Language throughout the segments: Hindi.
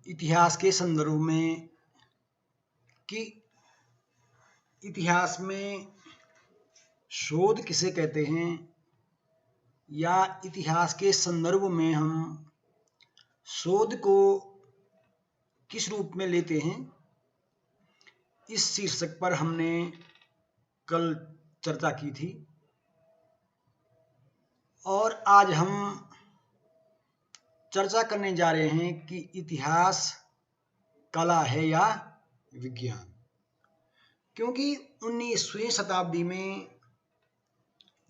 इतिहास के संदर्भ में कि इतिहास में शोध किसे कहते हैं या इतिहास के संदर्भ में हम शोध को किस रूप में लेते हैं, इस शीर्षक पर हमने कल चर्चा की थी और आज हम चर्चा करने जा रहे हैं कि इतिहास कला है या विज्ञान। क्योंकि 19वीं शताब्दी में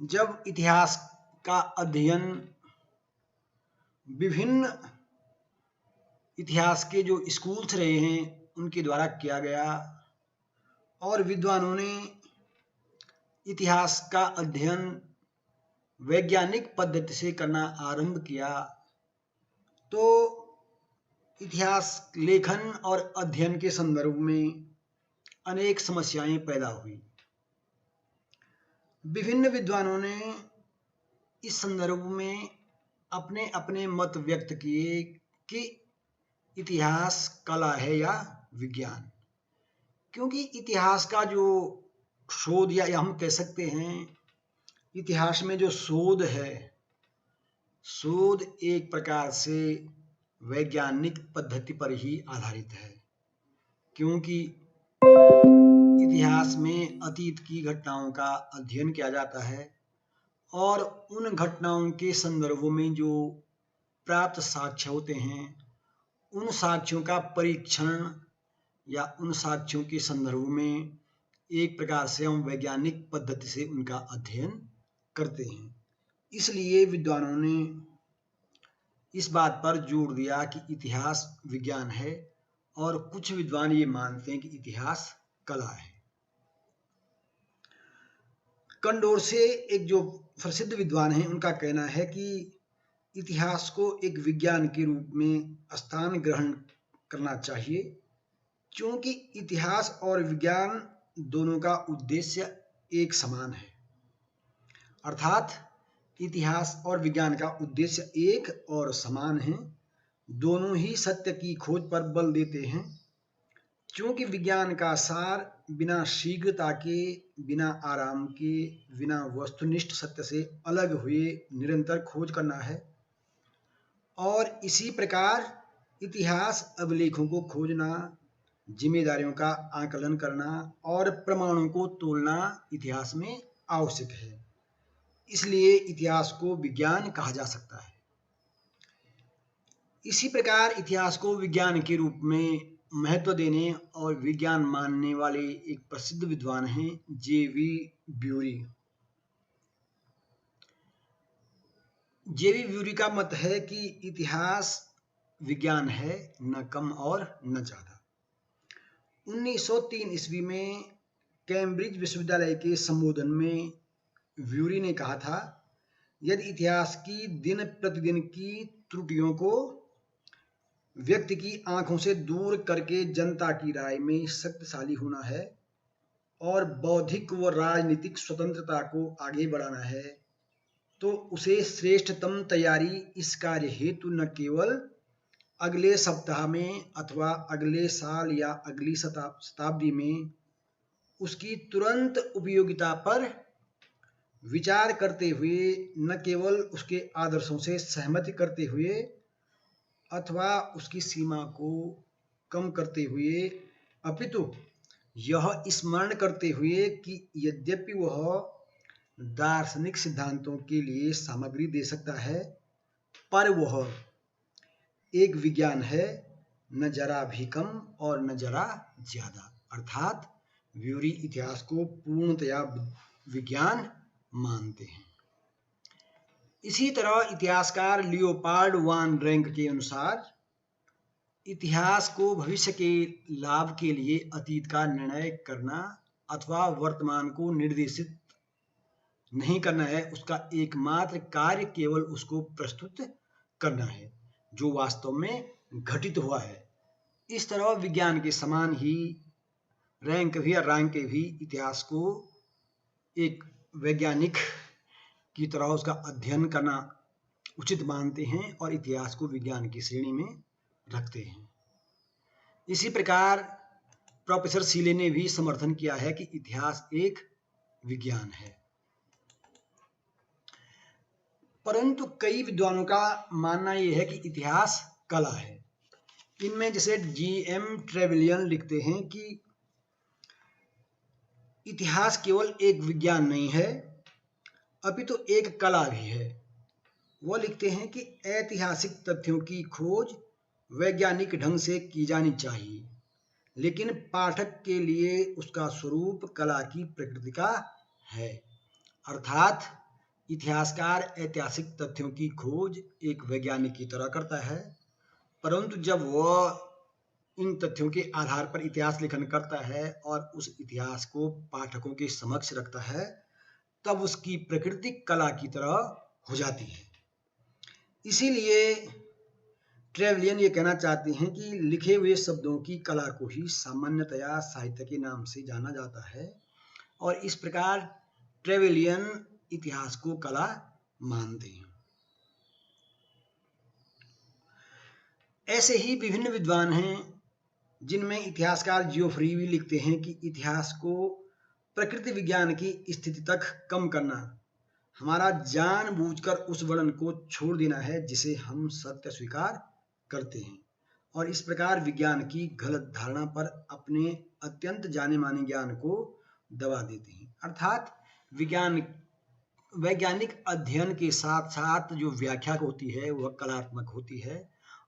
जब इतिहास का अध्ययन विभिन्न इतिहास के जो स्कूल्स रहे हैं उनके द्वारा किया गया और विद्वानों ने इतिहास का अध्ययन वैज्ञानिक पद्धति से करना आरंभ किया, तो इतिहास लेखन और अध्ययन के संदर्भ में अनेक समस्याएं पैदा हुई। विभिन्न विद्वानों ने इस संदर्भ में अपने अपने मत व्यक्त किए कि इतिहास कला है या विज्ञान। क्योंकि इतिहास का जो शोध या हम कह सकते हैं इतिहास में जो शोध है, शोध एक प्रकार से वैज्ञानिक पद्धति पर ही आधारित है। क्योंकि इतिहास में अतीत की घटनाओं का अध्ययन किया जाता है और उन घटनाओं के संदर्भों में जो प्राप्त साक्ष्य होते हैं उन साक्ष्यों का परीक्षण या उन साक्ष्यों के संदर्भ में एक प्रकार से हम वैज्ञानिक पद्धति से उनका अध्ययन करते हैं। इसलिए विद्वानों ने इस बात पर जोर दिया कि इतिहास विज्ञान है और कुछ विद्वान ये मानते हैं कि इतिहास कला है। कंडोरसे एक जो प्रसिद्ध विद्वान हैं उनका कहना है कि इतिहास को एक विज्ञान के रूप में स्थान ग्रहण करना चाहिए, क्योंकि इतिहास और विज्ञान दोनों का उद्देश्य एक समान है। अर्थात इतिहास और विज्ञान का उद्देश्य एक और समान है, दोनों ही सत्य की खोज पर बल देते हैं। क्योंकि विज्ञान का सार बिना शीघ्रता के, बिना आराम के, बिना वस्तुनिष्ठ सत्य से अलग हुए निरंतर खोज करना है और इसी प्रकार इतिहास अभिलेखों को खोजना, जिम्मेदारियों का आकलन करना और प्रमाणों को तोलना इतिहास में आवश्यक है। इसलिए इतिहास को विज्ञान कहा जा सकता है। इसी प्रकार इतिहास को विज्ञान के रूप में महत्व देने और विज्ञान मानने वाले एक प्रसिद्ध विद्वान हैं जे.वी. ब्यूरी। जे.वी. ब्यूरी का मत है कि इतिहास विज्ञान है, न कम और न ज्यादा। 1903 ईस्वी में कैम्ब्रिज विश्वविद्यालय के संबोधन में ब्यूरी ने कहा था, यदि इतिहास की दिन प्रतिदिन की त्रुटियों को व्यक्ति की आंखों से दूर करके जनता की राय में शक्तिशाली होना है और बौद्धिक व राजनीतिक स्वतंत्रता को आगे बढ़ाना है, तो उसे श्रेष्ठतम तैयारी इस कार्य हेतु न केवल अगले सप्ताह में अथवा अगले साल या अगली शताब्दी में उसकी तुरंत उपयोगिता पर विचार करते हुए, न केवल उसके आदर्शों से सहमति करते हुए अथवा उसकी सीमा को कम करते हुए, अपितु यह स्मरण करते हुए कि यद्यपि वह दार्शनिक सिद्धांतों के लिए सामग्री दे सकता है, पर वह एक विज्ञान है, न जरा भी कम और न जरा ज्यादा। अर्थात ब्यूरी इतिहास को पूर्णतया विज्ञान मानते हैं। इसी तरह इतिहासकार लियोपार्ड वान रैंक के अनुसार इतिहास को भविष्य के लाभ के लिए अतीत का निर्णय करना अथवा वर्तमान को निर्देशित नहीं करना है, उसका एकमात्र कार्य केवल उसको प्रस्तुत करना है जो वास्तव में घटित हुआ है। इस तरह विज्ञान के समान ही रैंक भी इतिहास को एक वैज्ञानिक की तरह उसका अध्ययन करना उचित मानते हैं और इतिहास को विज्ञान की श्रेणी में रखते हैं। इसी प्रकार प्रोफेसर सीले ने भी समर्थन किया है कि इतिहास एक विज्ञान है। परंतु कई विद्वानों का मानना यह है कि इतिहास कला है। इनमें जैसे GM ट्रेवेलियन लिखते हैं कि इतिहास केवल एक विज्ञान नहीं है, अपितु एक कला भी है। वो लिखते हैं कि ऐतिहासिक तथ्यों की खोज वैज्ञानिक ढंग से की जानी चाहिए, लेकिन पाठक के लिए उसका स्वरूप कला की प्रकृति का है। अर्थात इतिहासकार ऐतिहासिक तथ्यों की खोज एक वैज्ञानिक की तरह करता है, परंतु जब वह इन तथ्यों के आधार पर इतिहास लेखन करता है और उस इतिहास को पाठकों के समक्ष रखता है, तब उसकी प्रकृति कला की तरह हो जाती है। इसीलिए ट्रेवेलियन ये कहना चाहते हैं कि लिखे हुए शब्दों की कला को ही सामान्यतया साहित्य के नाम से जाना जाता है, और इस प्रकार ट्रेवेलियन इतिहास को कला मानते हैं। ऐसे ही विभिन्न विद्वान हैं जिनमें इतिहासकार जियोफ्री भी लिखते हैं कि इतिहास को प्रकृति विज्ञान की स्थिति तक कम करना, हमारा जानबूझकर उस वर्णन को छोड़ देना है जिसे हम सत्य स्वीकार करते हैं, और इस प्रकार विज्ञान की गलत धारणा पर अपने अत्यंत जाने माने ज्ञान को दबा देते हैं। अर्थात वैज्ञानिक अध्ययन के साथ साथ जो व्याख्या होती है वह कलात्मक होती है,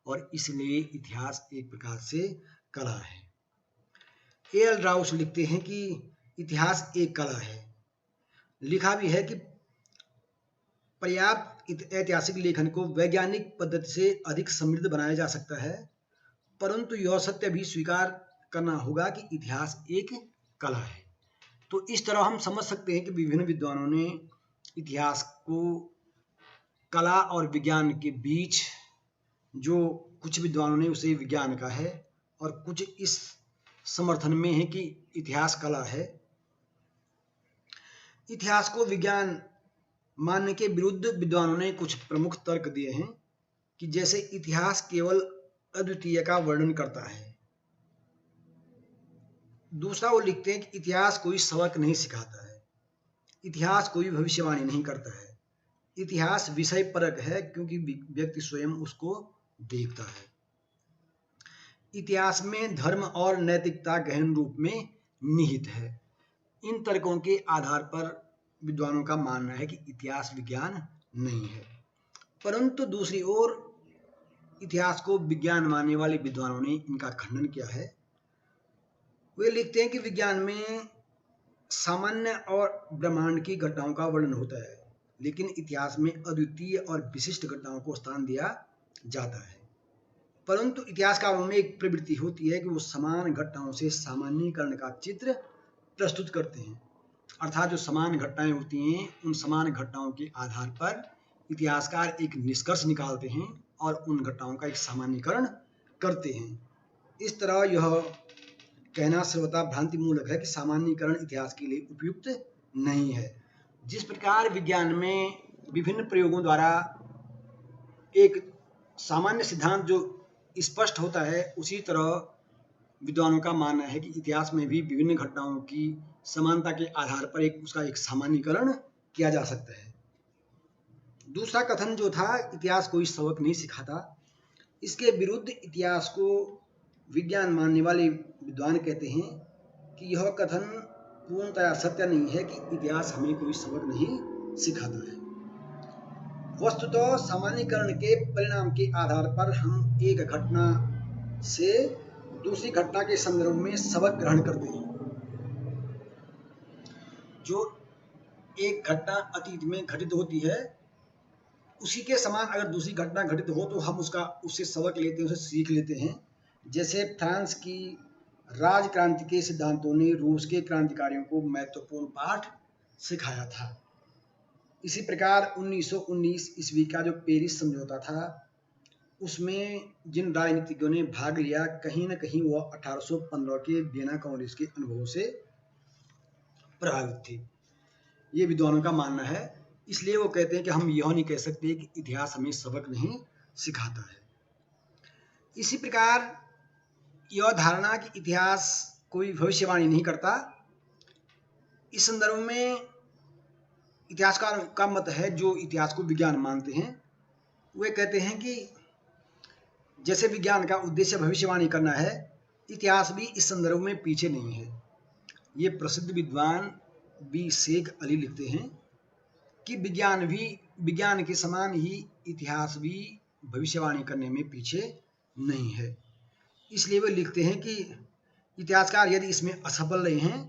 और इसलिए इतिहास एक प्रकार से कला है। A.L. राउस लिखते हैं कि इतिहास एक कला है। लिखा भी है कि पर्याप्त ऐतिहासिक लेखन को वैज्ञानिक पद्धति से अधिक समृद्ध बनाया जा सकता है, परंतु यह सत्य भी स्वीकार करना होगा कि इतिहास एक कला है। तो इस तरह हम समझ सकते हैं कि विभिन्न विद्वानों ने इतिहास को कला और विज्ञान के बीच, जो कुछ विद्वानों ने उसे विज्ञान का है और कुछ इस समर्थन में है कि इतिहास कला है। इतिहास को विज्ञान मानने के विरुद्ध विद्वानों ने कुछ प्रमुख तर्क दिए हैं कि जैसे इतिहास केवल अद्वितीय का वर्णन करता है। दूसरा वो लिखते हैं कि इतिहास कोई सबक नहीं सिखाता है, इतिहास कोई भविष्यवाणी नहीं करता है, इतिहास विषय परक है क्योंकि व्यक्ति स्वयं उसको देखता है। इतिहास में धर्म और नैतिकता गहन रूप में निहित है। इन तर्कों के आधार पर विद्वानों का मानना है कि इतिहास विज्ञान नहीं है। परंतु दूसरी ओर इतिहास को विज्ञान मानने वाले विद्वानों ने इनका खंडन किया है। वे लिखते हैं कि विज्ञान में सामान्य और ब्रह्मांड की घटनाओं का वर्णन होता है, लेकिन इतिहास में अद्वितीय और विशिष्ट घटनाओं को स्थान दिया जाता है। परंतु इतिहासकारों में एक प्रवृत्ति होती है कि वो समान घटनाओं से सामान्यीकरण का चित्र प्रस्तुत करते हैं। अर्थात जो समान घटनाएं होती हैं, उन समान घटनाओं के आधार पर इतिहासकार एक निष्कर्ष निकालते हैं और उन घटनाओं का एक सामान्यीकरण करते हैं। इस तरह यह कहना सर्वथा भ्रांति मूलक है कि सामान्यीकरण इतिहास के लिए उपयुक्त नहीं है। जिस प्रकार विज्ञान में विभिन्न प्रयोगों द्वारा एक सामान्य सिद्धांत जो स्पष्ट होता है, उसी तरह विद्वानों का मानना है कि इतिहास में भी विभिन्न घटनाओं की समानता के आधार पर उसका एक सामान्यीकरण किया जा सकता है। दूसरा कथन जो था, इतिहास कोई सबक नहीं सिखाता, इसके विरुद्ध इतिहास को विज्ञान मानने वाले विद्वान कहते हैं कि यह कथन पूर्णतया सत्य नहीं है कि इतिहास हमें कोई सबक नहीं सिखाता है। वस्तुतः सामान्यीकरण के परिणाम के आधार पर हम एक घटना से दूसरी घटना के संदर्भ में सबक ग्रहण करते हैं। जो एक घटना अतीत में घटित होती है, उसी के समान अगर दूसरी घटना घटित हो तो हम उससे सबक लेते हैं, उसे सीख लेते हैं। जैसे फ्रांस की राजक्रांति के सिद्धांतों ने रूस के क्रांतिकारियों को महत्वपूर्ण पाठ सिखाया था। इसी प्रकार 1919 ईस्वी का जो पेरिस समझौता था, उसमें जिन राजनीतिज्ञों ने भाग लिया, कहीं न कहीं वह 1815 के वियना कांग्रेस के अनुभवों से प्रभावित थे। ये विद्वानों का मानना है। इसलिए वो कहते हैं कि हम यह नहीं कह सकते कि इतिहास हमें सबक नहीं सिखाता है। इसी प्रकार यह धारणा कि इतिहास कोई भविष्यवाणी नहीं करता, इस संदर्भ में इतिहासकार का मत है, जो इतिहास को विज्ञान मानते हैं, वे कहते हैं कि जैसे विज्ञान का उद्देश्य भविष्यवाणी करना है, इतिहास भी इस संदर्भ में पीछे नहीं है। ये प्रसिद्ध विद्वान बी शेख अली लिखते हैं कि विज्ञान के समान ही इतिहास भी भविष्यवाणी करने में पीछे नहीं है। इसलिए वे लिखते हैं कि इतिहासकार यदि इसमें असफल रहे हैं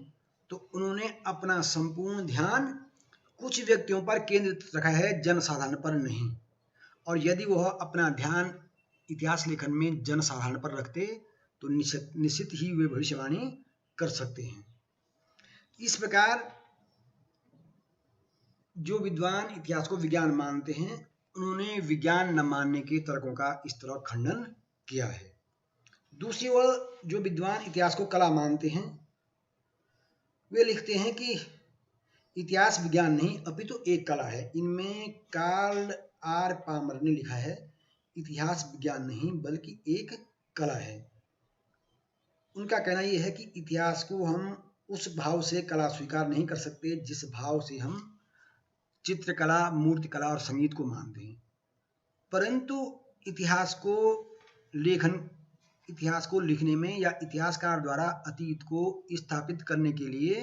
तो उन्होंने अपना संपूर्ण ध्यान कुछ व्यक्तियों पर केंद्रित रखा है, जनसाधारण पर नहीं। और यदि वह अपना ध्यान इतिहास लेखन में जनसाधारण पर रखते तो निश्चित ही वे भविष्यवाणी कर सकते हैं। इस प्रकार जो विद्वान इतिहास को विज्ञान मानते हैं, उन्होंने विज्ञान न मानने के तर्कों का इस तरह खंडन किया है। दूसरी ओर जो विद्वान इतिहास को कला मानते हैं, वे लिखते हैं कि इतिहास विज्ञान नहीं अपितु एक कला है। इनमें कार्ल आर पामर ने लिखा है, इतिहास विज्ञान नहीं बल्कि एक कला है। उनका कहना यह है कि इतिहास को हम उस भाव से कला स्वीकार नहीं कर सकते जिस भाव से हम चित्रकला, मूर्तिकला और संगीत को मानते हैं, परंतु इतिहास को लिखने में या इतिहासकार द्वारा अतीत को स्थापित करने के लिए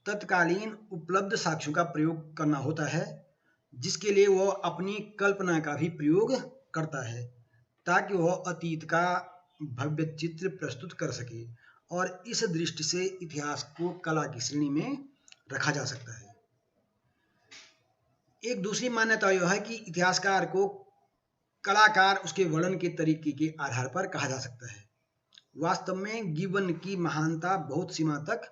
तत्कालीन उपलब्ध साक्ष्यों का प्रयोग करना होता है, जिसके लिए वह अपनी कल्पना का भी प्रयोग करता है ताकि वह अतीत का भव्य चित्र प्रस्तुत कर सके। और इस दृष्टि से इतिहास को कला की श्रेणी में रखा जा सकता है। एक दूसरी मान्यता यह है कि इतिहासकार को कलाकार उसके वर्णन के तरीके के आधार पर कहा जा सकता है। वास्तव में गिब्बन की महानता बहुत सीमा तक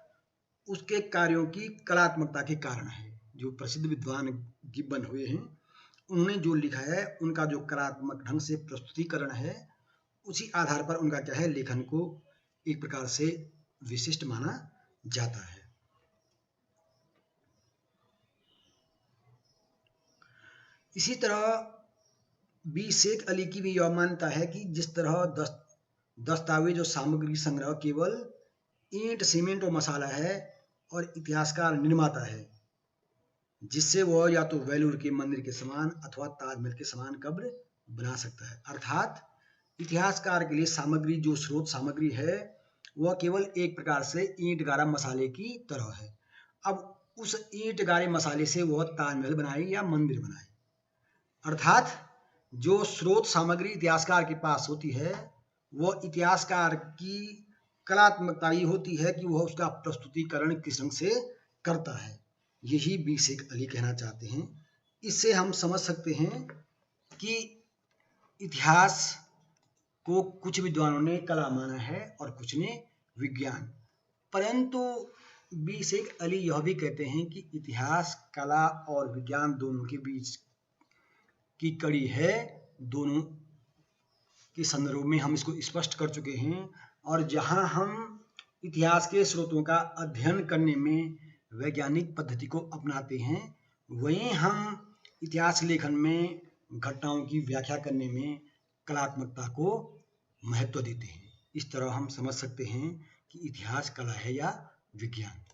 उसके कार्यों की कलात्मकता के कारण है। जो प्रसिद्ध विद्वान गिब्बन हुए हैं, उन्होंने जो लिखा है उनका जो कलात्मक ढंग से प्रस्तुतिकरण है, उसी आधार पर उनका क्या है, लेखन को एक प्रकार से विशिष्ट माना जाता है। इसी तरह बी शेख अली की भी यह मान्यता है कि जिस तरह दस्तावेज और सामग्री संग्रह केवल ईंट, सीमेंट और मसाला है और इतिहासकार निर्माता है, जिससे वह या तो वेलूर के मंदिर के समान अथवा ताजमहल के समान कब्र बना सकता है। अर्थात इतिहासकार के लिए सामग्री जो स्रोत सामग्री है वह केवल एक प्रकार से ईंट गारा मसाले की तरह है। अब उस ईंट गारे मसाले से वह ताजमहल बनाए या मंदिर बनाए, अर्थात जो स्रोत सामग्री इतिहासकार के पास होती है वह इतिहासकार की कलात्मकता ही होती है कि वह उसका प्रस्तुतिकरण किस ढंग से करता है। यही बी शेख अली कहना चाहते हैं। इससे हम समझ सकते हैं कि इतिहास को कुछ विद्वानों ने कला माना है और कुछ ने विज्ञान, परंतु बी शेख अली यह भी कहते हैं कि इतिहास कला और विज्ञान दोनों के बीच की कड़ी है। दोनों के संदर्भ में हम इसको स्पष्ट कर चुके हैं। और जहां हम इतिहास के स्रोतों का अध्ययन करने में वैज्ञानिक पद्धति को अपनाते हैं, वहीं हम इतिहास लेखन में घटनाओं की व्याख्या करने में कलात्मकता को महत्व देते हैं। इस तरह हम समझ सकते हैं कि इतिहास कला है या विज्ञान।